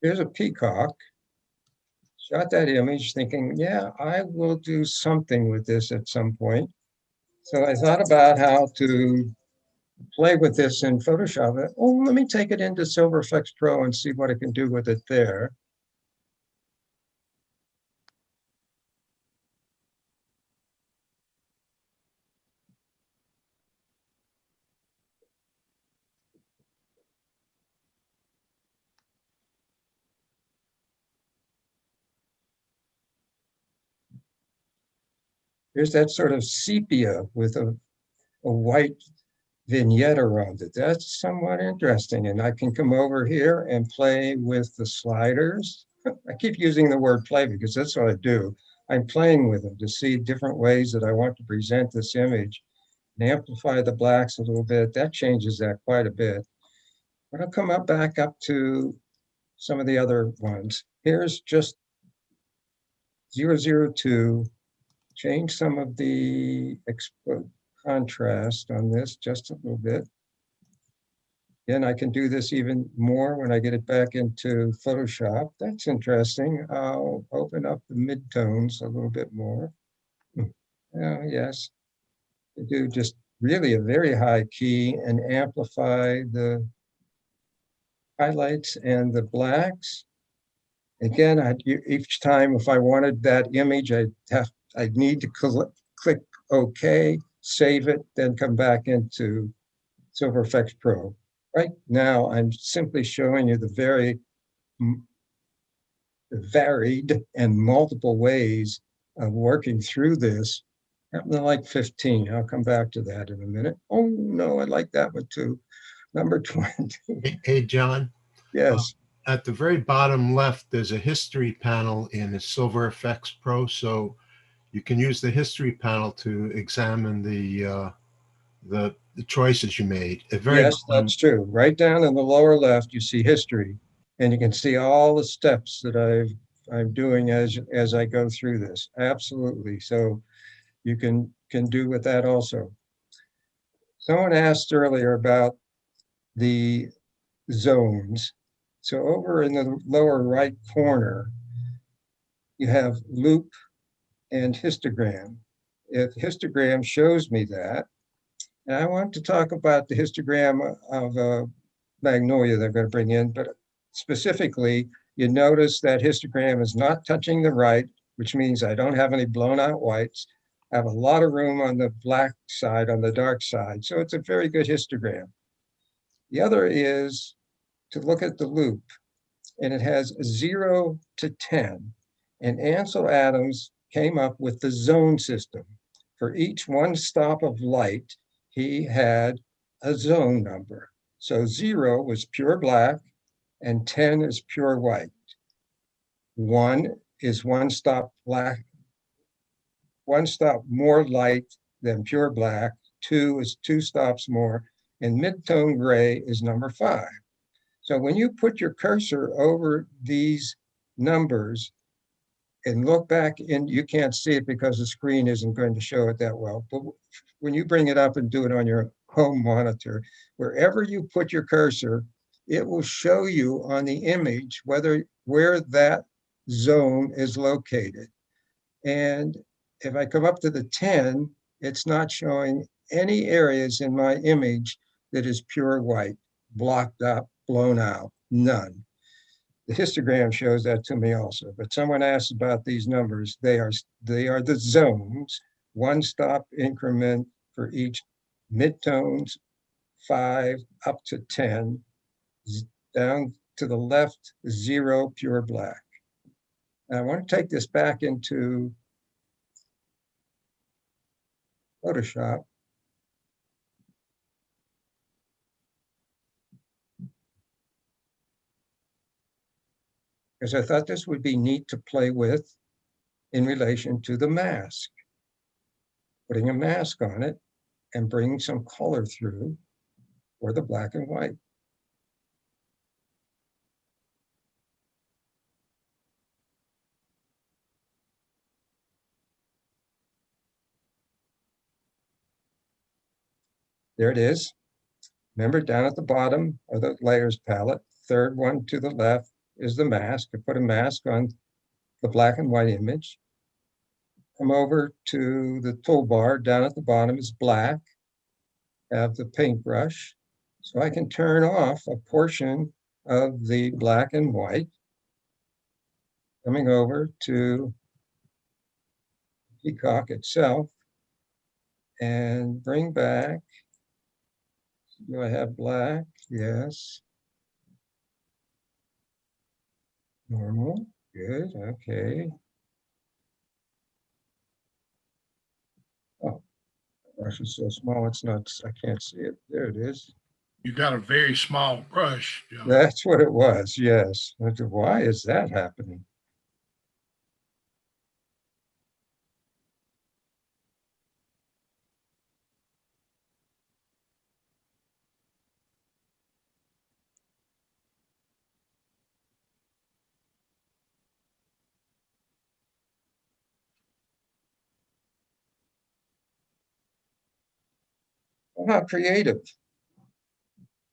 Here's a peacock. Shot that image thinking, yeah, I will do something with this at some point. So I thought about how to play with this in Photoshop. Oh, let me take it into Silver Effects Pro and see what I can do with it there. There's that sort of sepia with a white vignette around it. That's somewhat interesting. And I can come over here and play with the sliders. I keep using the word play because that's what I do. I'm playing with them to see different ways that I want to present this image and amplify the blacks a little bit. That changes that quite a bit. But I'll come up back up to some of the other ones. Here's just 002. Change some of the contrast on this just a little bit. Again, I can do this even more when I get it back into Photoshop. That's interesting. I'll open up the midtones a little bit more. Oh, yes, I do just really a very high key and amplify the highlights and the blacks. Again, each time if I wanted that image, I'd need to click OK, save it, then come back into Silver Effects Pro. Right now, I'm simply showing you the very varied and multiple ways of working through this. Happen to like 15. I'll come back to that in a minute. Oh, no, I like that one too. Number 20. Hey, John. Yes. At the very bottom left, there's a history panel in the Silver Effects Pro. So you can use the history panel to examine the choices you made. Yes, that's true. Right down in the lower left, you see history, and you can see all the steps that I'm doing as I go through this. Absolutely. So you can do with that also. Someone asked earlier about the zones. So over in the lower right corner, you have loop and histogram. If histogram shows me that, and I want to talk about the histogram of magnolia that I'm going to bring in, but specifically, you notice that histogram is not touching the right, which means I don't have any blown out whites. I have a lot of room on the black side, on the dark side. So it's a very good histogram. The other is to look at the loop, and it has 0 to 10. And Ansel Adams came up with the zone system. For each one stop of light, he had a zone number. So 0 was pure black and 10 is pure white. 1 is one stop black, one stop more light than pure black. 2 is 2 stops more, and mid-tone gray is number 5. So when you put your cursor over these numbers and look back in, you can't see it because the screen isn't going to show it that well. But when you bring it up and do it on your home monitor, wherever you put your cursor, it will show you on the image where that zone is located. And if I come up to the 10, it's not showing any areas in my image that is pure white, blocked up, blown out, none. The histogram shows that to me also, but someone asked about these numbers. They are the zones, one stop increment for each midtones, 5 up to 10, down to the left, 0 pure black. And I want to take this back into Photoshop. Because I thought this would be neat to play with in relation to the mask. Putting a mask on it and bringing some color through for the black and white. There it is. Remember down at the bottom of the layers palette, third one to the left is the mask. I put a mask on the black and white image. Come over to the toolbar. Down at the bottom is black. Have the paintbrush. So I can turn off a portion of the black and white. Coming over to Peacock itself and bring back. Do I have black? Yes. Normal. Good. Okay. Oh, the brush is so small, it's not, I can't see it. There it is. You got a very small brush, John. That's what it was. Yes. Why is that happening? I'm not creative.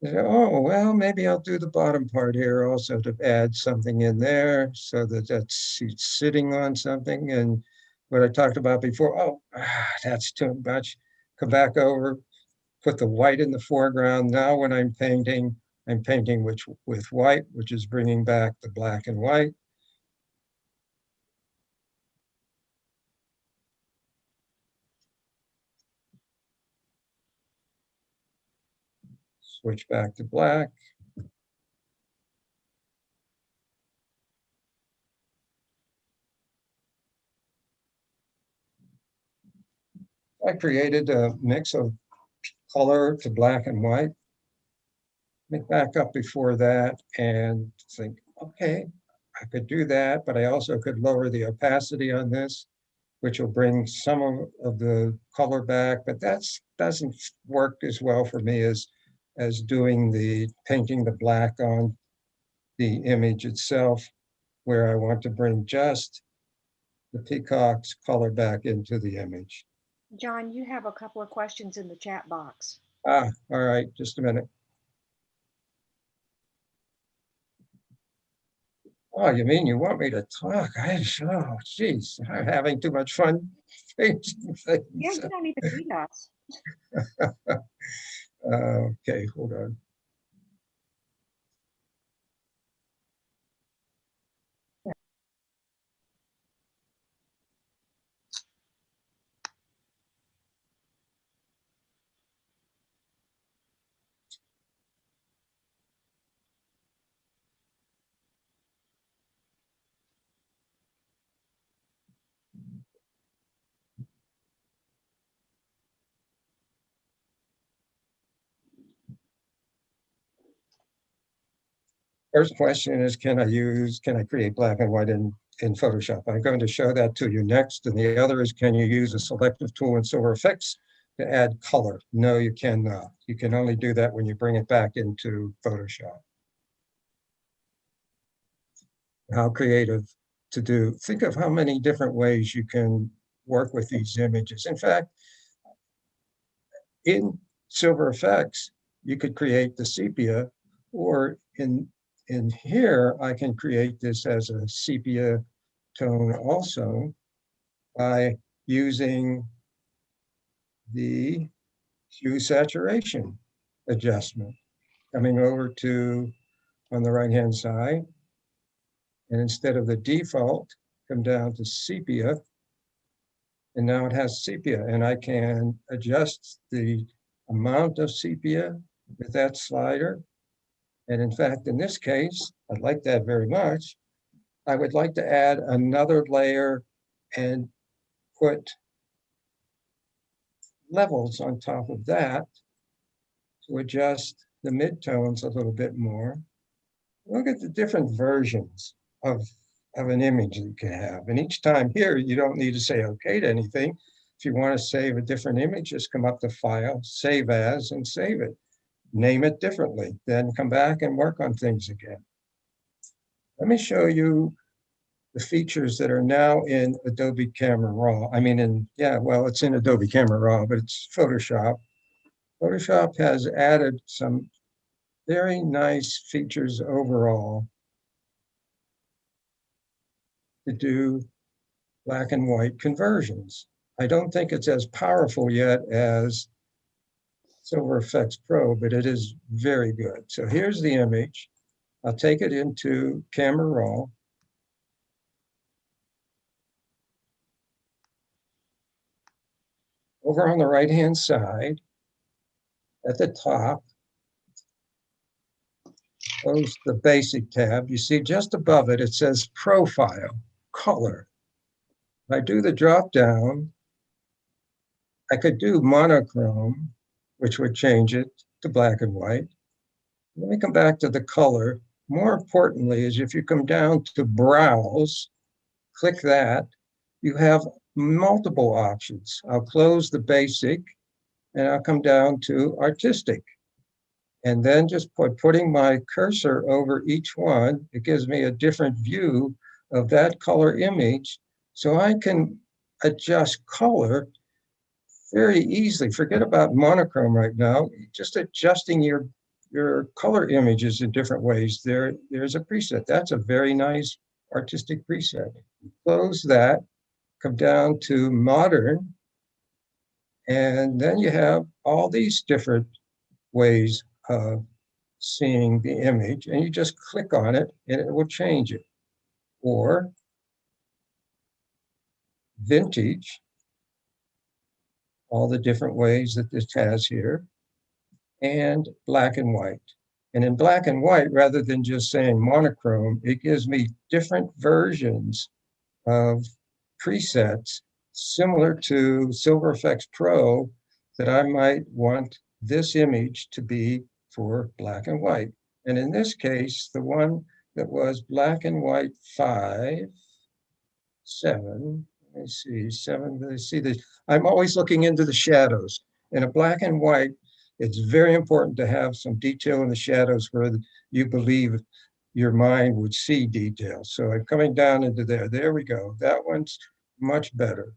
Oh, well, maybe I'll do the bottom part here also to add something in there so that that's sitting on something. And what I talked about before, oh, that's too much. Come back over, put the white in the foreground. Now when I'm painting with white, which is bringing back the black and white. Switch back to black. I created a mix of color to black and white. Let me back up before that and think, okay, I could do that, but I also could lower the opacity on this, which will bring some of the color back, but that doesn't work as well for me as doing the painting the black on the image itself, where I want to bring just the peacock's color back into the image. John, you have a couple of questions in the chat box. All right, just a minute. Oh, you mean you want me to talk? Oh, geez, I'm having too much fun changing things. Yeah, you don't even need us. Okay, hold on. First question is, can I create black and white in Photoshop? I'm going to show that to you next. And the other is, can you use a selective tool in Silver Effects to add color? No, you cannot. You can only do that when you bring it back into Photoshop. How creative to do. Think of how many different ways you can work with these images. In fact, in Silver Effects, you could create the sepia, or in here, I can create this as a sepia tone also by using the hue saturation adjustment. Coming over to on the right-hand side, and instead of the default, come down to sepia, and now it has sepia, and I can adjust the amount of sepia with that slider. And in fact, in this case, I'd like that very much. I would like to add another layer and put levels on top of that to adjust the midtones a little bit more. Look at the different versions of an image that you can have. And each time here, you don't need to say okay to anything. If you want to save a different image, just come up to File, Save As, and save it. Name it differently, then come back and work on things again. Let me show you the features that are now in Adobe Camera Raw. I mean, it's in Adobe Camera Raw, but it's Photoshop. Photoshop has added some very nice features overall. to do black and white conversions. I don't think it's as powerful yet as Silver Effects Pro, but it is very good. So here's the image. I'll take it into Camera Raw. Over on the right-hand side, at the top, close the Basic tab. You see just above it, it says Profile, Color. If I do the drop-down, I could do monochrome, which would change it to black and white. Let me come back to the color. More importantly is if you come down to Browse, click that, you have multiple options. I'll close the Basic and I'll come down to Artistic. And then just putting my cursor over each one, it gives me a different view of that color image. So I can adjust color very easily. Forget about monochrome right now. Just adjusting your color images in different ways. There's a preset. That's a very nice artistic preset. Close that, come down to modern, and then you have all these different ways of seeing the image, and you just click on it and it will change it. Or vintage, all the different ways that this has here, and black and white. And in black and white, rather than just saying monochrome, it gives me different versions of presets similar to Silver Effects Pro that I might want this image to be for black and white. And in this case, the one that was black and white 5, 7, let me see, 7, let's see this. I'm always looking into the shadows. In a black and white, it's very important to have some detail in the shadows where you believe your mind would see detail. So I'm coming down into there. There we go. That one's much better.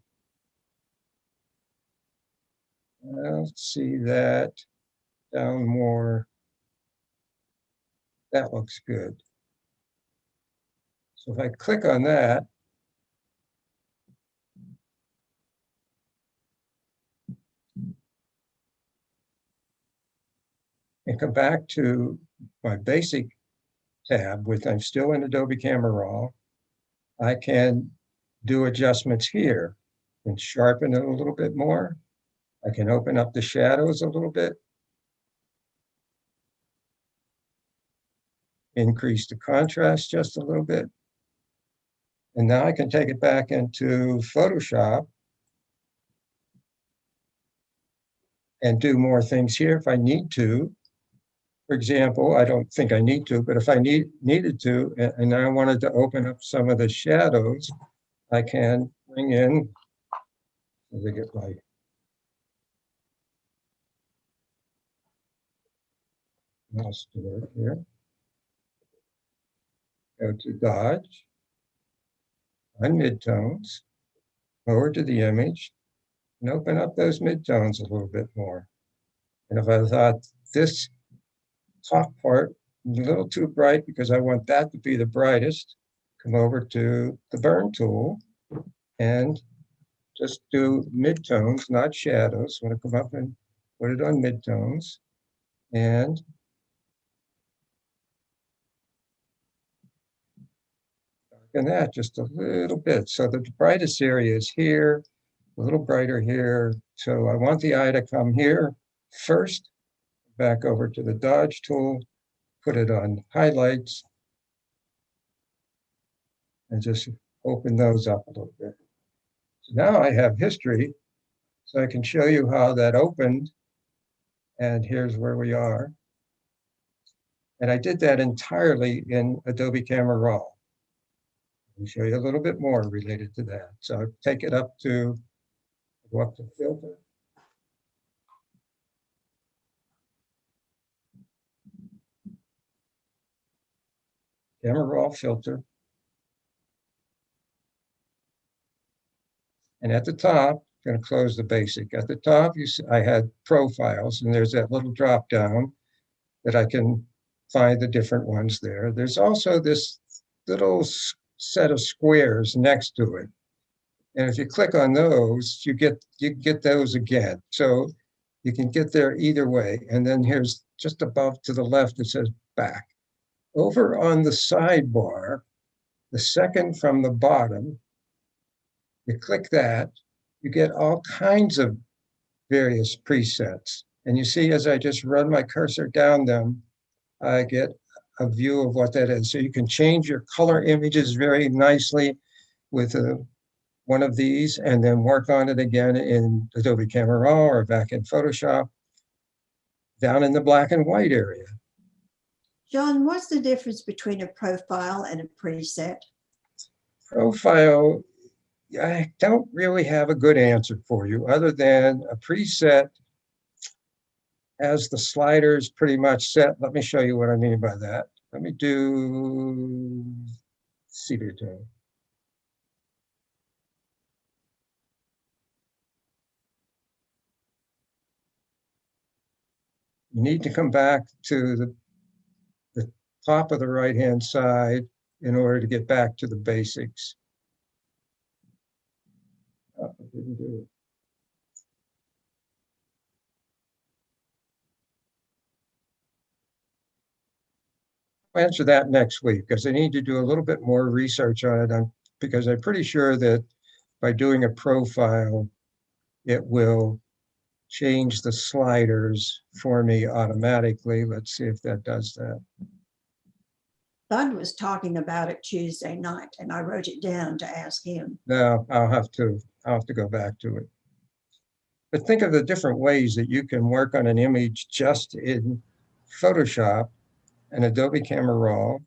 Let's see that down more. That looks good. So if I click on that, and come back to my Basic tab, which I'm still in Adobe Camera Raw, I can do adjustments here and sharpen it a little bit more. I can open up the shadows a little bit, increase the contrast just a little bit. And now I can take it back into Photoshop and do more things here if I need to. For example, I don't think I need to, but if I needed to, and I wanted to open up some of the shadows, I can bring in, let me get my mouse to work here. Go to Dodge, on midtones, over to the image, and open up those midtones a little bit more. And if I thought this top part is a little too bright because I want that to be the brightest, come over to the burn tool and just do midtones, not shadows. I'm going to come up and put it on midtones and darken that just a little bit. So the brightest area is here, a little brighter here. So I want the eye to come here first, back over to the Dodge tool, put it on highlights, and just open those up a little bit. So now I have history, so I can show you how that opened, and here's where we are. And I did that entirely in Adobe Camera Raw. I'll show you a little bit more related to that. So I take it up to, go up to filter. Camera Raw filter. And at the top, I'm going to close the Basic. At the top, you see, I had profiles, and there's that little drop down that I can find the different ones there. There's also this little set of squares next to it. And if you click on those, you get those again. So you can get there either way. And then here's just above to the left, it says back. Over on the sidebar, the second from the bottom, you click that, you get all kinds of various presets. And you see, as I just run my cursor down them, I get a view of what that is. So you can change your color images very nicely with one of these and then work on it again in Adobe Camera Raw or back in Photoshop down in the black and white area. John, what's the difference between a profile and a preset? Profile, I don't really have a good answer for you other than a preset has the sliders pretty much set. Let me show you what I mean by that. Let me do Feb20. You need to come back to the top of the right-hand side in order to get back to the basics. Oh, I didn't do it. I'll answer that next week because I need to do a little bit more research on it because I'm pretty sure that by doing a profile, it will change the sliders for me automatically. Let's see if that does that. Bud was talking about it Tuesday night, and I wrote it down to ask him. No, I'll have to go back to it. But think of the different ways that you can work on an image just in Photoshop and Adobe Camera Raw.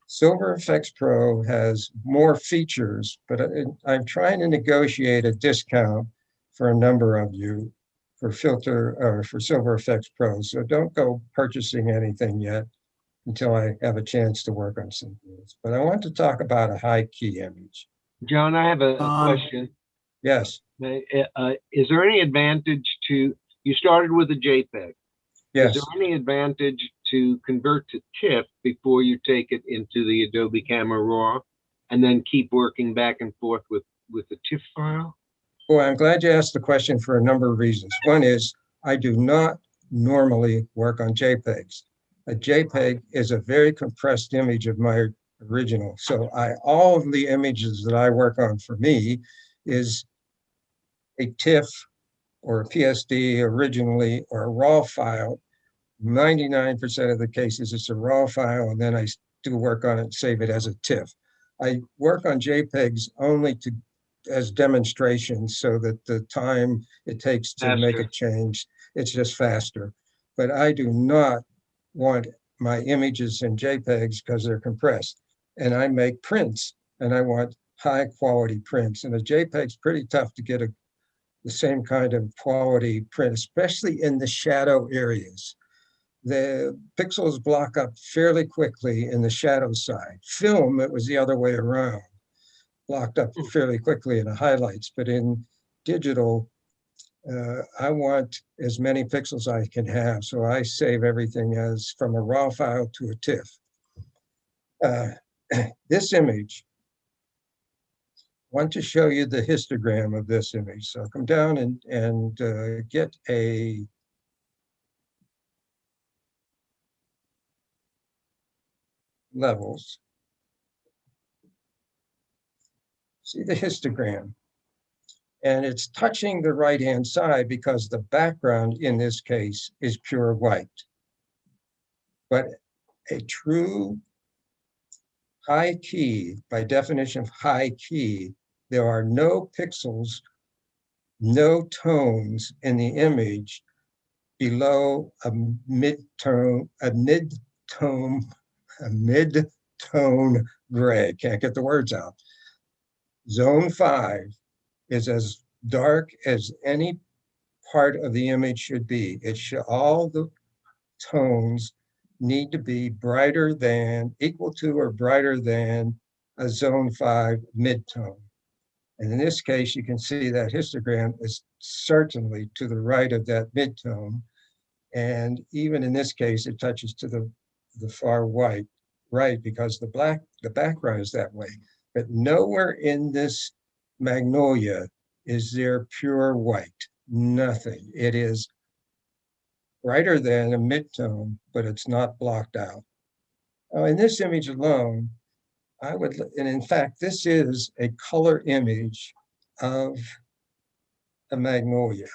Silver Effects Pro has more features, but I'm trying to negotiate a discount for a number of you for Silver Effects Pro. So don't go purchasing anything yet until I have a chance to work on some things. But I want to talk about a high key image. John, I have a question. Yes, Is there any advantage to, you started with a JPEG. yes. Is there any advantage to convert to TIFF before you take it into the Adobe Camera Raw and then keep working back and forth with the TIFF file? Well, I'm glad you asked the question for a number of reasons. One is I do not normally work on JPEGs. A JPEG is a very compressed image of my original. So all of the images that I work on for me is a TIFF or a PSD originally or a RAW file. 99% of the cases it's a RAW file, and then I do work on it and save it as a TIFF. I work on JPEGs only as demonstrations so that the time it takes to make a change, it's just faster. But I do not want my images in JPEGs because they're compressed. And I make prints, and I want high quality prints. And a JPEG's pretty tough to get the same kind of quality print, especially in the shadow areas. The pixels block up fairly quickly in the shadow side. Film, it was the other way around, blocked up fairly quickly in the highlights, but in digital, I want as many pixels I can have. So I save everything as from a RAW file to a TIFF. This image, I want to show you the histogram of this image. So come down and get a levels. See the histogram. And it's touching the right-hand side because the background in this case is pure white. But a true high key, by definition of high key, there are no pixels, no tones in the image below a mid-tone gray. Can't get the words out. Zone 5 is as dark as any part of the image should be. All the tones need to be brighter than, equal to or brighter than a zone 5 mid-tone. And in this case, you can see that histogram is certainly to the right of that mid-tone. And even in this case, it touches to the far right right, because the background is that way. But nowhere in this magnolia is there pure white. Nothing. It is brighter than a midtone, but it's not blocked out. Oh, in this image alone, and in fact, this is a color image of a magnolia,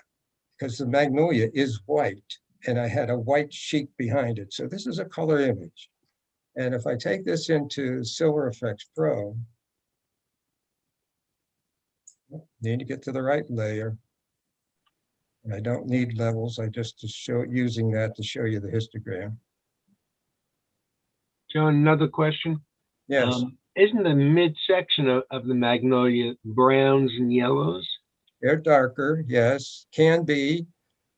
because the magnolia is white, and I had a white sheet behind it. So this is a color image. And if I take this into Silver Effects Pro, need to get to the right layer. And I don't need levels. I just to show using that to show you the histogram. John, another question. Yes, Isn't the midsection of the magnolia browns and yellows? they're darker. Yes, can be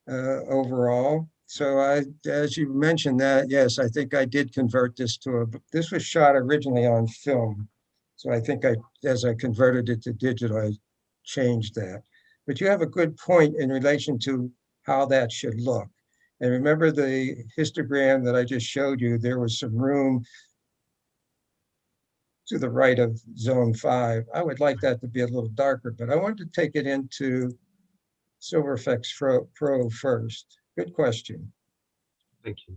overall. So as you mentioned that, yes, I think I did convert this this was shot originally on film. So I think as I converted it to digital, I changed that. But you have a good point in relation to how that should look. And remember the histogram that I just showed you, there was some room to the right of zone 5. I would like that to be a little darker, but I wanted to take it into Silver Effects Pro first. Good question. Thank you.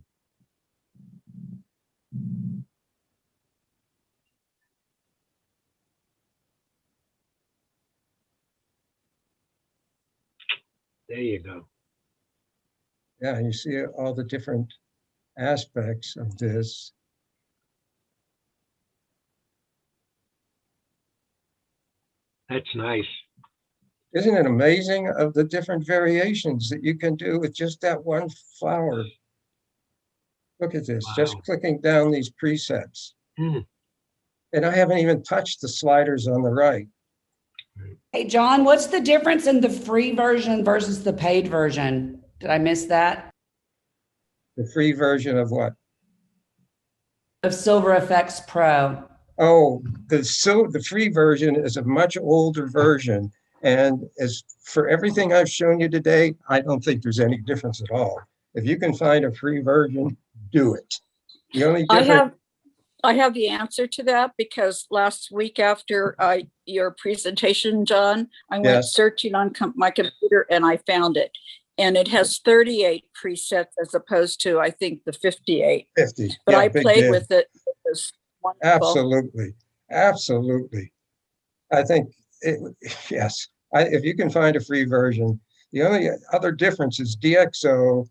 There you go. Yeah, and you see all the different aspects of this. That's nice. Isn't it amazing of the different variations that you can do with just that one flower? Look at this, just Wow. clicking down these presets. Hmm. And I haven't even touched the sliders on the right. Hey, John, what's the difference in the free version versus the paid version? Did I miss that? The free version of what? Of Silver Effects Pro. Oh, the free version is a much older version. And as for everything I've shown you today, I don't think there's any difference at all. If you can find a free version, do it. The only difference. I have the answer to that because last week after your presentation, John, I went Yes. searching on my computer and I found it. And it has 38 presets as opposed to, I think, the 58. 50. But Yeah, I big played deal. with it. It was wonderful. Absolutely. Absolutely. I think, yes, if you can find a free version, the only other difference is DxO,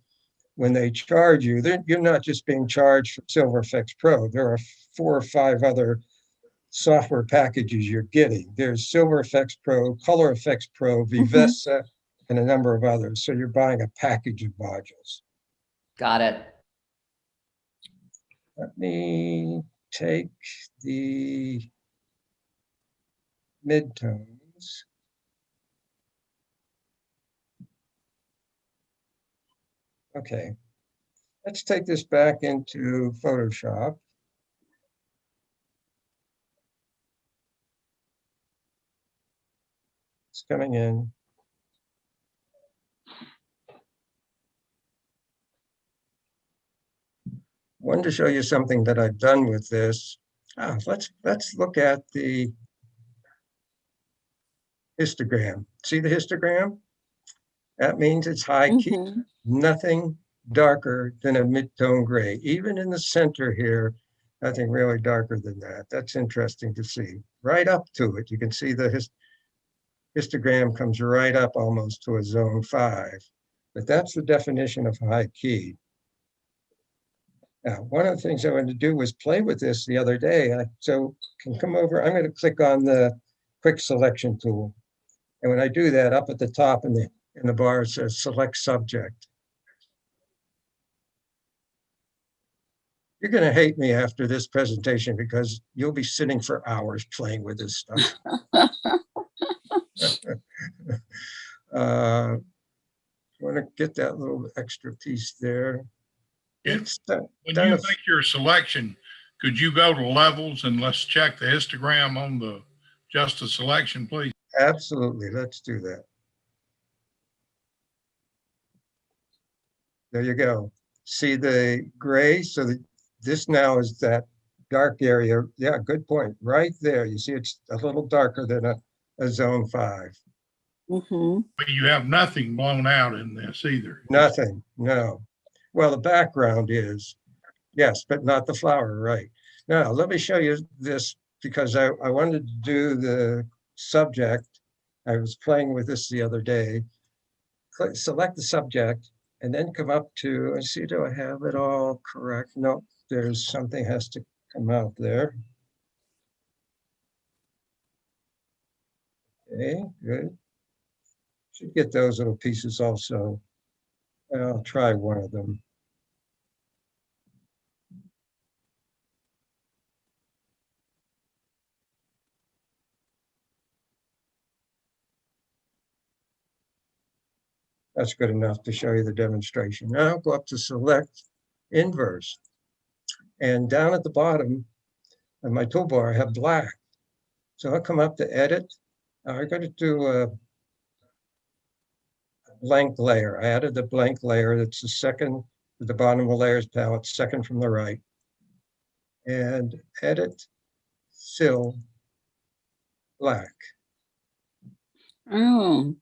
when they charge you, you're not just being charged for Silver Effects Pro. There are 4 or 5 other software packages you're getting. There's Silver Effects Pro, Color Effects Pro, Vivessa, and a number of others. So you're buying a package of modules. Got it. Let me take the midtones. Okay, let's take this back into Photoshop. It's coming in. Wanted to show you something that I've done with this. Let's look at the histogram. See the histogram? That means it's high key. Mhm. Nothing darker than a mid-tone gray. Even in the center here, nothing really darker than that. That's interesting to see. Right up to it, you can see the histogram comes right up almost to a zone 5. But that's the definition of high key. Now, one of the things I wanted to do was play with this the other day. So can come over, I'm going to click on the quick selection tool. And when I do that, up at the top in the bar, it says select subject. You're going to hate me after this presentation because you'll be sitting for hours playing with this stuff. I want to get that little extra piece there. When It's you make your selection, could you go to levels and let's check the histogram on the just the selection, please? Absolutely. Let's do that. There you go. See the gray? So this now is that dark area. Yeah, good point. Right there. You see, it's a little darker than a zone 5. Mhm. But you have nothing blown out in this either. Nothing, no. Well, the background is, yes, but not the flower, right. Now, let me show you this because I wanted to do the subject. I was playing with this the other day. Select the subject and then come up to, and see, do I have it all correct? No, there's something has to come out there. Okay, good. Should get those little pieces also. I'll try one of them. That's good enough to show you the demonstration. Now I'll go up to select inverse. And down at the bottom of my toolbar, I have black. So I'll come up to edit. I'm going to do a blank layer. I added the blank layer. That's the second at the bottom of the layers palette, second from the right. And edit, fill, black. Oh,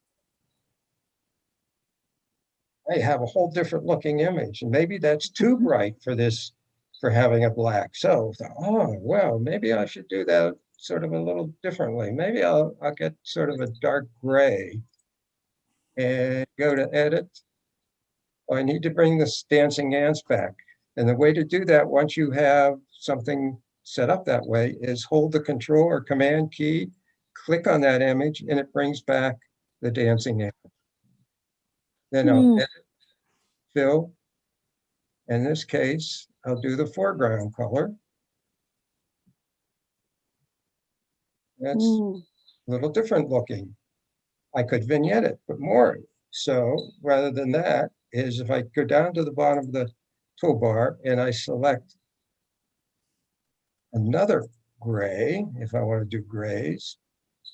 I have a whole different looking image, and maybe that's too bright for this, for having a black. So, oh, well, maybe I should do that sort of a little differently. Maybe I'll get sort of a dark gray and go to edit. Oh, I need to bring this dancing ants back. And the way to do that, once you have something set up that way, is hold the control or command key, click on that image, and it brings back the dancing ant. Then I'll Hmm. edit, fill. In this case, I'll do the foreground color. That's Hmm. a little different looking. I could vignette it, but more. So rather than that is if I go down to the bottom of the toolbar and I select another gray, if I want to do grays,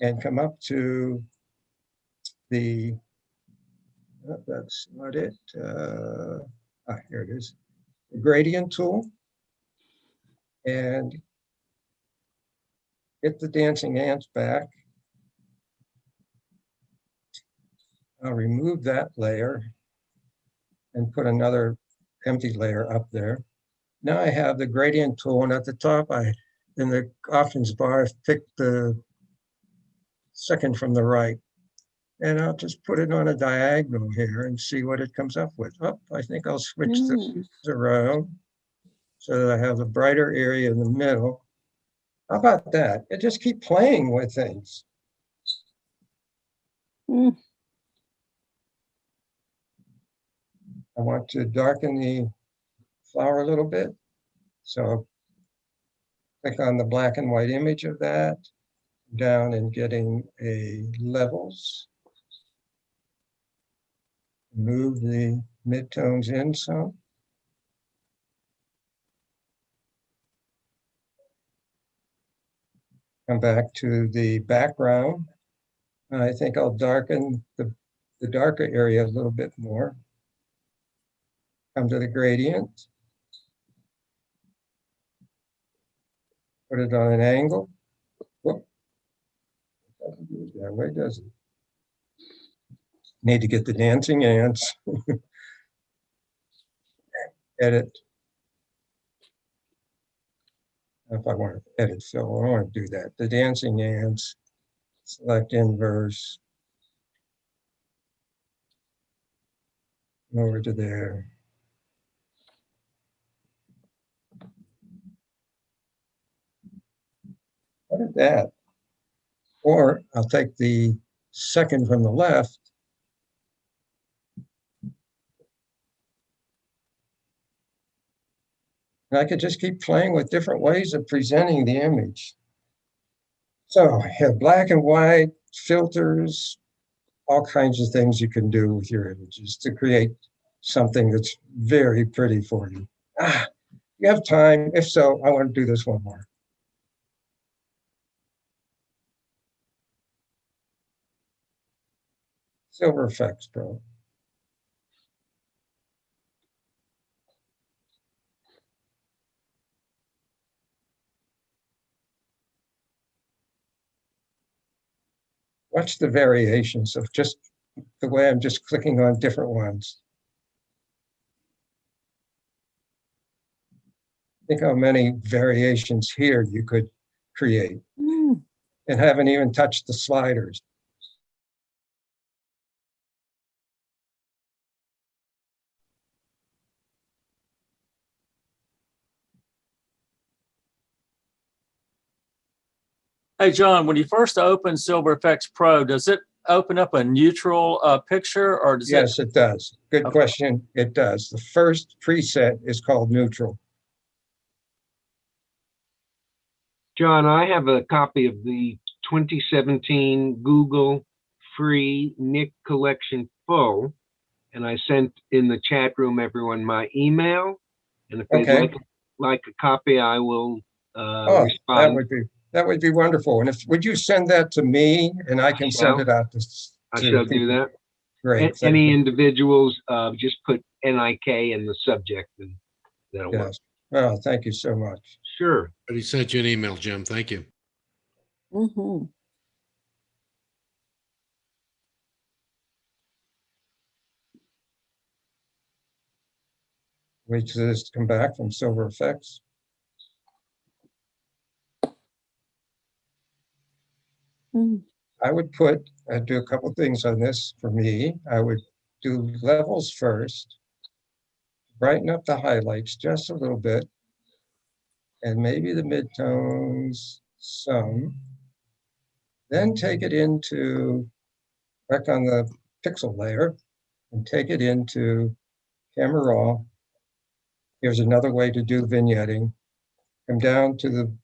and come up to the, that's not it. Here it is, the gradient tool, and get the dancing ants back. I'll remove that layer and put another empty layer up there. Now I have the gradient tool, and at the top, in the options bar, I've picked the second from the right. And I'll just put it on a diagonal here and see what it comes up with. Oh, I think I'll switch Hmm. this around so that I have a brighter area in the middle. How about that? And just keep playing with things. Hmm. I want to darken the flower a little bit. So click on the black and white image of that, down and getting a levels. Move the midtones in some. Come back to the background. I think I'll darken the darker area a little bit more. Come to the gradient. Put it on an angle. Whoop. Doesn't do it that way, does it? Need to get the dancing ants. Edit. If I want to edit fill, I don't want to do that. The dancing ants. Select inverse. Over to there. What is that? Or I'll take the second from the left. And I could just keep playing with different ways of presenting the image. So I have black and white, filters, all kinds of things you can do with your images to create something that's very pretty for you. You have time? If so, I want to do this one more. Silver Effects Pro. Watch the variations of just the way I'm just clicking on different ones. Think how many variations here you could create and haven't even touched the sliders. Hey, John, when you first open Silver FX Pro, does it open up a neutral picture or does Yes, it does. Good Okay. question. It does. The first preset is called neutral. John, I have a copy of the 2017 Google free Nick collection full, and I sent in the chat room everyone my email. And if they'd Okay. like a copy, I will Oh, respond. that would be wonderful. And would you send that to me and I can send it out to I shall do people? that. Great. Thank Any you. individuals, just put NIK in the subject and that'll work. Yes. Well, thank you so much. Sure. But he sent you an email, Jim. Thank you. Mhm. Wait till this to come back from Silver Effects. Mm. I would do a couple things on this for me. I would do levels first, brighten up the highlights just a little bit, and maybe the midtones some. Then take it into, back on the pixel layer, and take it into Camera Raw. Here's another way to do vignetting. Come down to the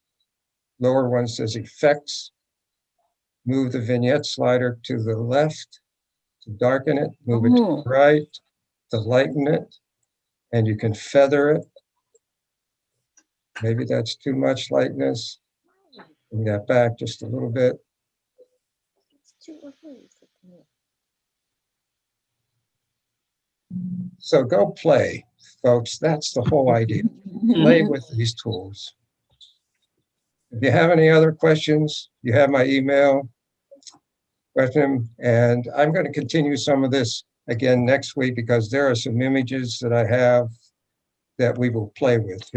lower one, says Effects. Move the vignette slider to the left to darken it, move it to Oh. the right to lighten it, and you can feather it. Maybe that's too much lightness. Bring that back just a little bit. So go play, folks. That's the whole idea. Play with these tools. If you have any other questions, you have my email. Question, and I'm going to continue some of this again next week because there are some images that I have that we will play with.